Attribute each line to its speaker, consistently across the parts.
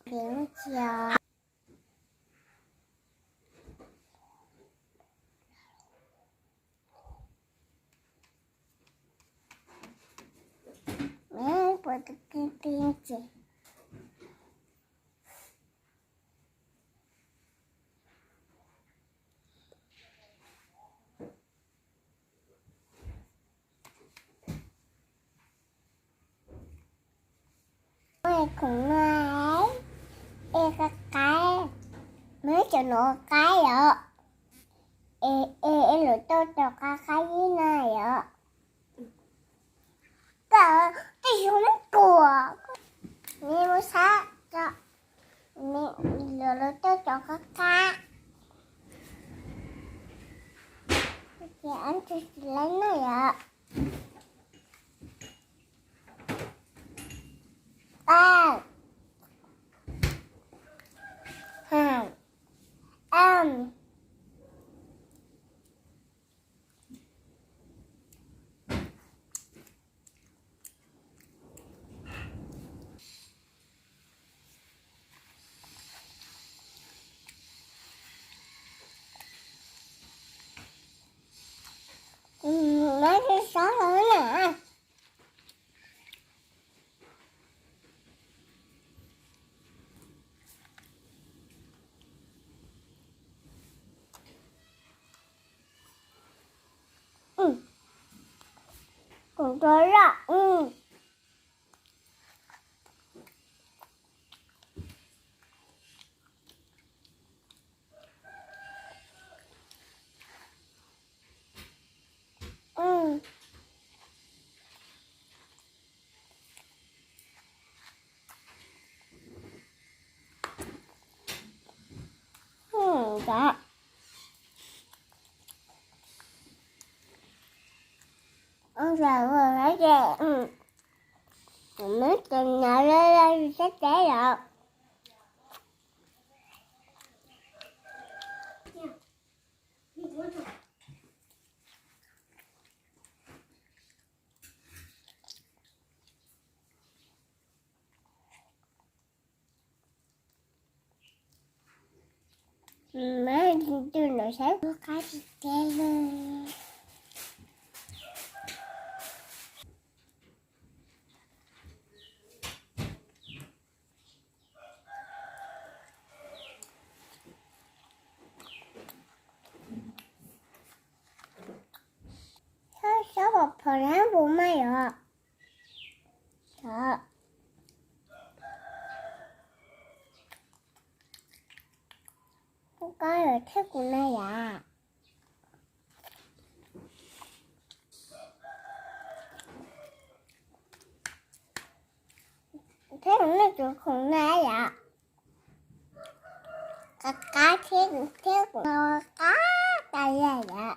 Speaker 1: Điểm giờ mẹ bật cái tiếng chị mẹ cũng nói em cái mấy chỗ nó cái ạ em lựa cho cái như này ạ cả cái số nó cùa mẹ mua sát cho mẹ lựa cho cái thì anh chỉ lấy này ạ à em nói cái số nữa nè cũng tới là dạ ông già vừa nói kìa mấy tuần nhỏ lên chắc té rồi mấy tôi nói sáng có cái gì té lên sao một phần hắn vụ mày ạ sợ không có rồi thế của này à thế nó chủ khủng này ạ cá thế của nó cá đây này ạ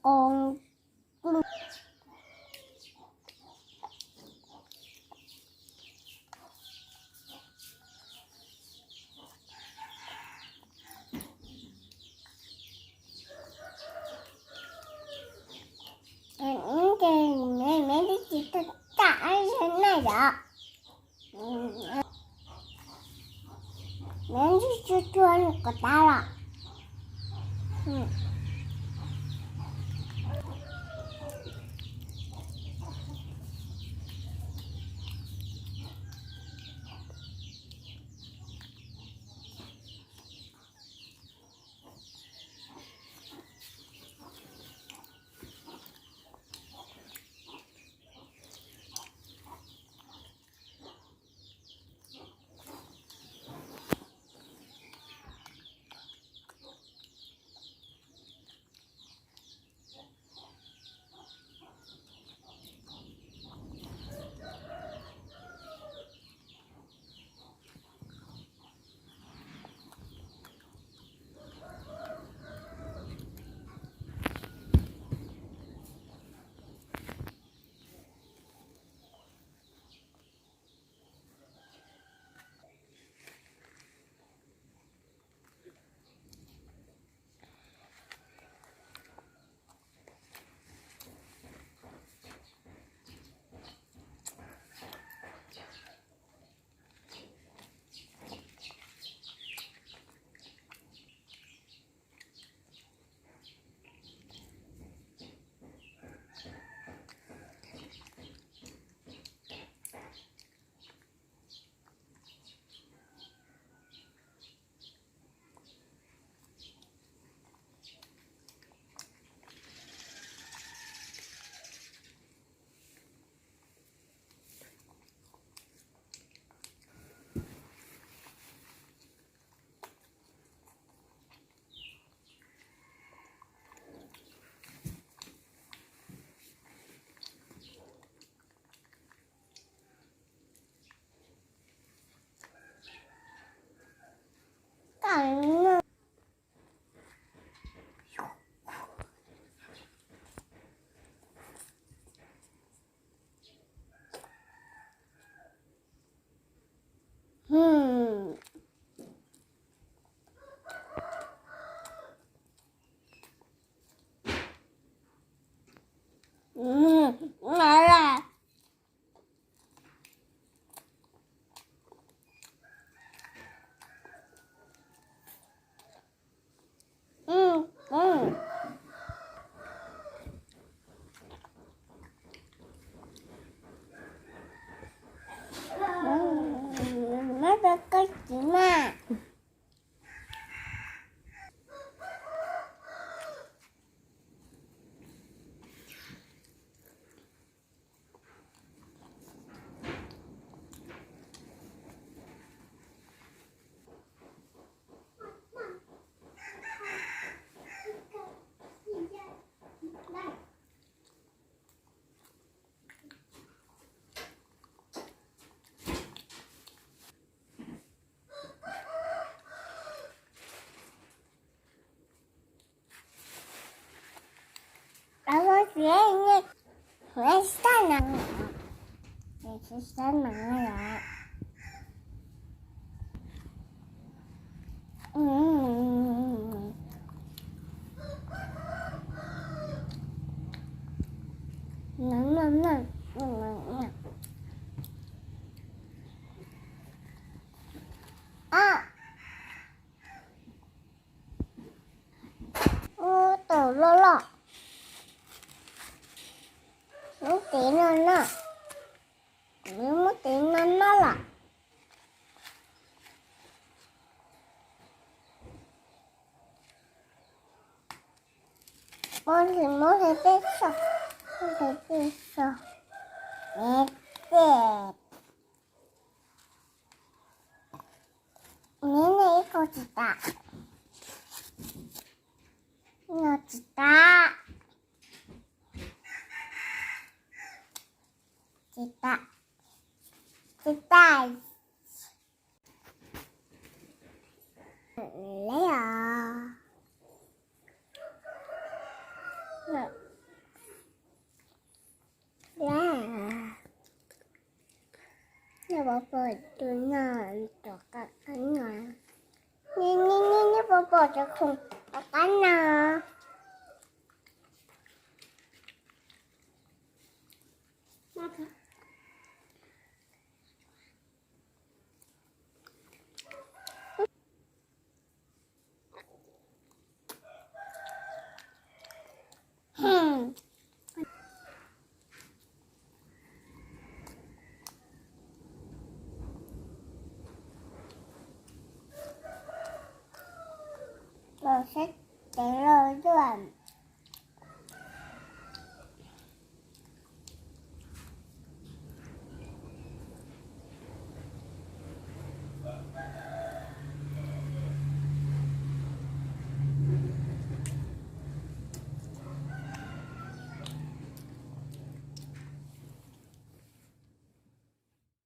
Speaker 1: con những cái này mấy cái chị tất cả thế này đó mấy cái chua chua của ta là Ini istana. Istana ya. À, tổ lọ lọ. Nó tí nè. Nó tí nè là. Con thì muốn thấy biết sao. Con thấy biết sao. Đẹp. Nene iko cita. Ino cita. Cita. Cita. Lấy à. Nhà bà bò tôi nhà cho cả nhà. Nhà bà bò cho không có cả nhà.
Speaker 2: Okay.